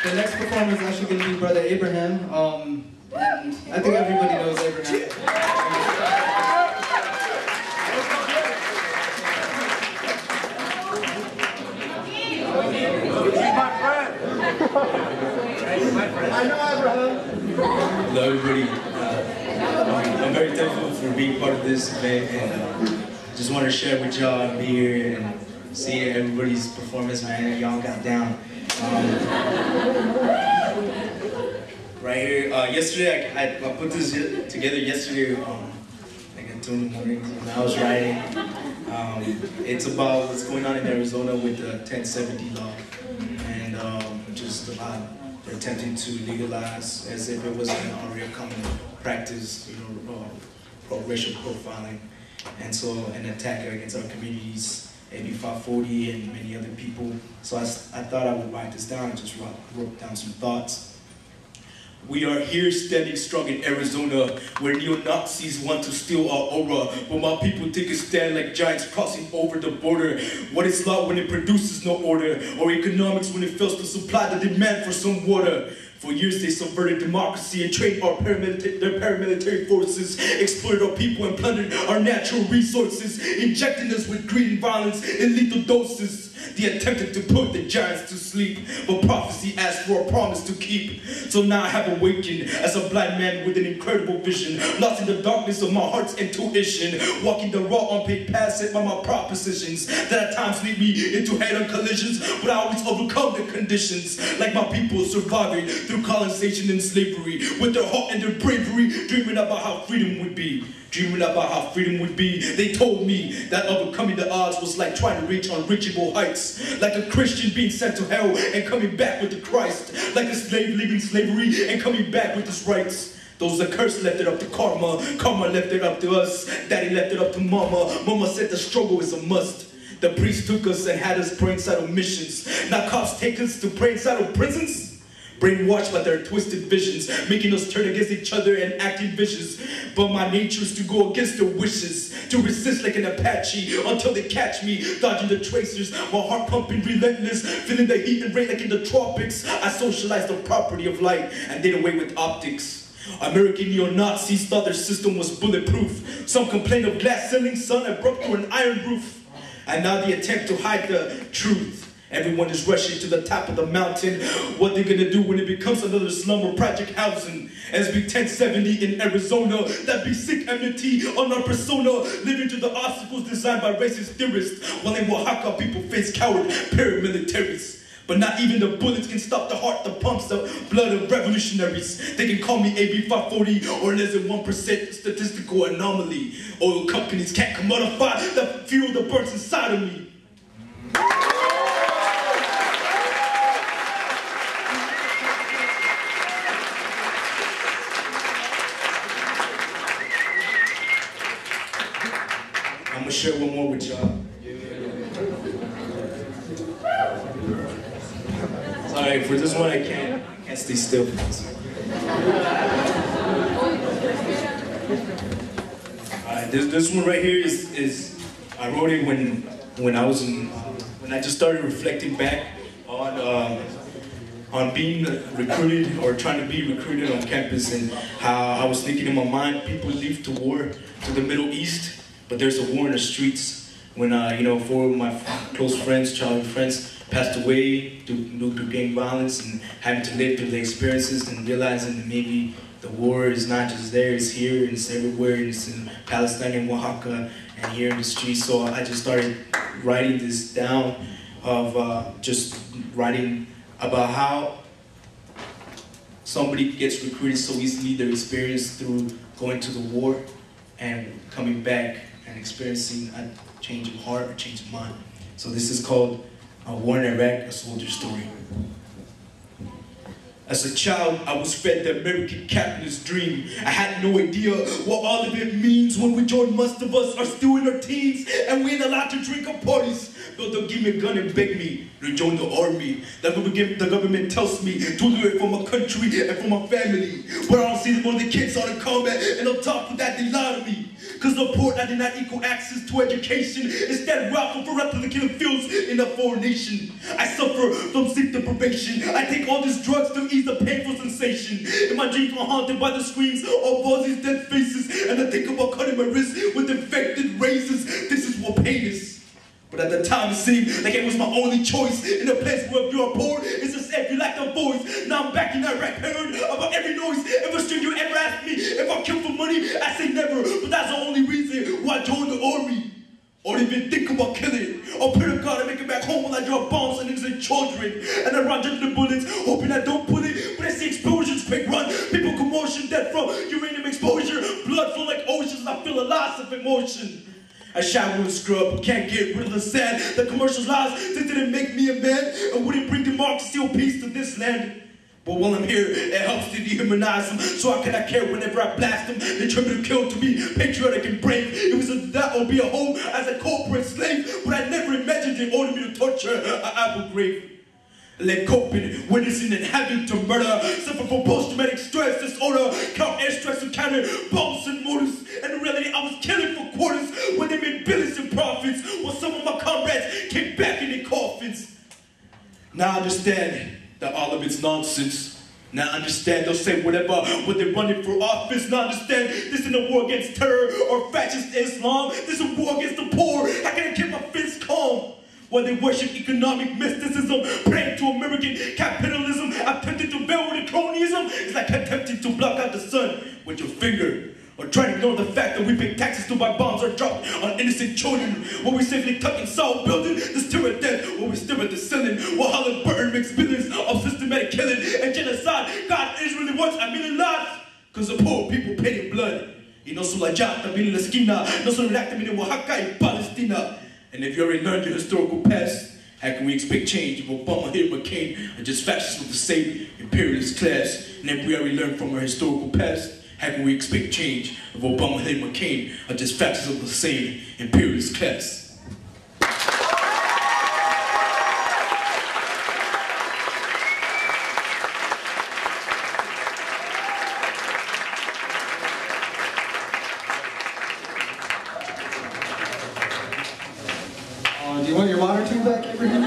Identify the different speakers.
Speaker 1: The next performer is actually going to be Brother Abraham. And I think everybody knows Abraham.
Speaker 2: I know Abraham.
Speaker 3: Hello everybody. I'm very thankful for being part of this event, and just want to share with y'all and be here and see everybody's performance, man. Y'all got down. Right here, yesterday I put this together yesterday, like at 2 in the morning when I was writing. It's about what's going on in Arizona with the 1070 law, and just about they're attempting to legalize as if it was an already common practice, you know, racial profiling, and so an attack against our communities, AB 540 and many other people. So I thought I would write this down and just wrote down some thoughts. We are here standing strong in Arizona, where neo-Nazis want to steal our aura, but my people take a stand like giants crossing over the border. What is law when it produces no order, or economics when it fails to supply the demand for some water? For years they subverted democracy and trained their paramilitary forces, exploited our people and plundered our natural resources, injecting us with greed and violence in lethal doses. They attempted to put the giants to sleep, but prophecy asked for a promise to keep. So now I have awakened as a blind man with an incredible vision, lost in the darkness of my heart's intuition, walking the raw unpaid path set by my propositions that at times lead me into head-on collisions, but I always overcome the conditions, like my people surviving through colonization and slavery, with their heart and their bravery, dreaming about how freedom would be. Dreaming about how freedom would be. They told me that overcoming the odds was like trying to reach unreachable heights. Like a Christian being sent to hell and coming back with the Christ. Like a slave leaving slavery and coming back with his rights. Those that cursed left it up to karma. Karma left it up to us. Daddy left it up to mama. Mama said the struggle is a must. The priest took us and had us pray inside of missions. Now cops take us to pray inside of prisons. Brainwashed by their twisted visions, making us turn against each other and acting vicious. But my nature is to go against their wishes, to resist like an Apache until they catch me, dodging the tracers, my heart pumping relentless, feeling the heat and rain like in the tropics. I socialized the property of light and did away with optics. American neo-Nazis thought their system was bulletproof. Some complained of glass ceilings, son, and broke through an iron roof. And now they attempt to hide the truth. Everyone is rushing to the top of the mountain. What they're gonna do when it becomes another slum or project housing? SB 1070 in Arizona, that be sick enmity on our persona, living through the obstacles designed by racist theorists, while in Oaxaca people face coward paramilitaries. But not even the bullets can stop the heart that pumps the blood of revolutionaries. They can call me AB 540 or less than 1% statistical anomaly. Oil companies can't commodify the fuel that burns inside of me. I'm gonna share one more with y'all. Sorry, for this one I can't stay still. This one right here is I wrote it when I was when I just started reflecting back on being recruited or trying to be recruited on campus, and how I was thinking in my mind, people leave to war to the Middle East. But there's a war in the streets when, you know, 4 of my close friends, childhood friends, passed away due to gang violence, and having to live through the experiences and realizing that maybe the war is not just there, it's here, it's everywhere, it's in Palestine and Oaxaca, and here in the streets. So I just started writing this down of just writing about how somebody gets recruited so easily, their experience through going to the war and coming back and experiencing a change of heart, a change of mind. So this is called War in Iraq, a Soldier's Story. As a child, I was fed the American capitalist dream. I had no idea what all of it means when we join. Most of us are still in our teens, and we ain't allowed to drink at parties. They'll give me a gun and beg me to join the army. The government tells me to do it for my country and for my family. But I don't see them on the kids out in combat, and on top of that, they lie to me.
Speaker 4: Cause the poor I did not equal access to education. Instead, rifle for up to the killing fields in a foreign nation. I suffer from sleep deprivation. I take all these drugs to ease the painful sensation. And my dreams were haunted by the screams of all these dead faces. And I think about cutting my wrist with infected razors. This is what pain is. But at the time it seemed like it was my only choice. In a place where if you're poor, it's as if you lack a voice. Now I'm back in Iraq, heard about every noise. If a stranger ever asked me if I kill for money, I say never. But that's the only reason why I joined the army. Or even think about killing. Or pray to God and make it back home while I drop bombs on innocent children. And I run judging the bullets, hoping I don't pull it. But I see explosions, quick run, people commotion, death from uranium exposure. Blood flow like oceans, and I feel a loss of emotion. I shower and scrub, can't get rid of the sand. The commercials lies, they didn't make me a man. And wouldn't bring democracy steal peace to this land. But while I'm here, it helps to dehumanize them. So I cannot care whenever I blast them. They try to kill to be patriotic and brave. It was a that or be a home as a corporate slave. But I never imagined they ordered me to torture an Abu Ghraib. Let coping, witnessing and having to murder. Suffer from post-traumatic stress disorder. Count air stress and counter bombs and mortars. And in reality, I was killing for quarters when they made billions in profits. While some of my comrades came back in their coffins. Now I understand that all of it's nonsense. Now I understand they'll say whatever when they're running for office. Now I understand this isn't a war against terror or fascist Islam. This is a war against the poor. How can I keep my fists calm? While they worship economic mysticism, praying to American capitalism, attempting to veil with cronyism. It's like attempting to block out the sun with your finger. Or trying to ignore the fact that we pay taxes to buy bombs are dropped on innocent children. While we safely tuck in South building, the stare at death, while we stare at the ceiling. While Halliburton makes billions of systematic killing and genocide. God Israel wants a million lives. Cause the poor people paid in blood. Y no solo allá, también en la esquina. No solo allá, también en Oaxaca y Palestina. And if you already learned your historical past, how can we expect change if Obama, Hitler, McCain are just fascists with the same imperialist class? And if we already learned from our historical past, how can we expect change if Obama, Hitler, McCain are just fascists of the same imperialist class?
Speaker 1: Do you want your water tube back, Abraham?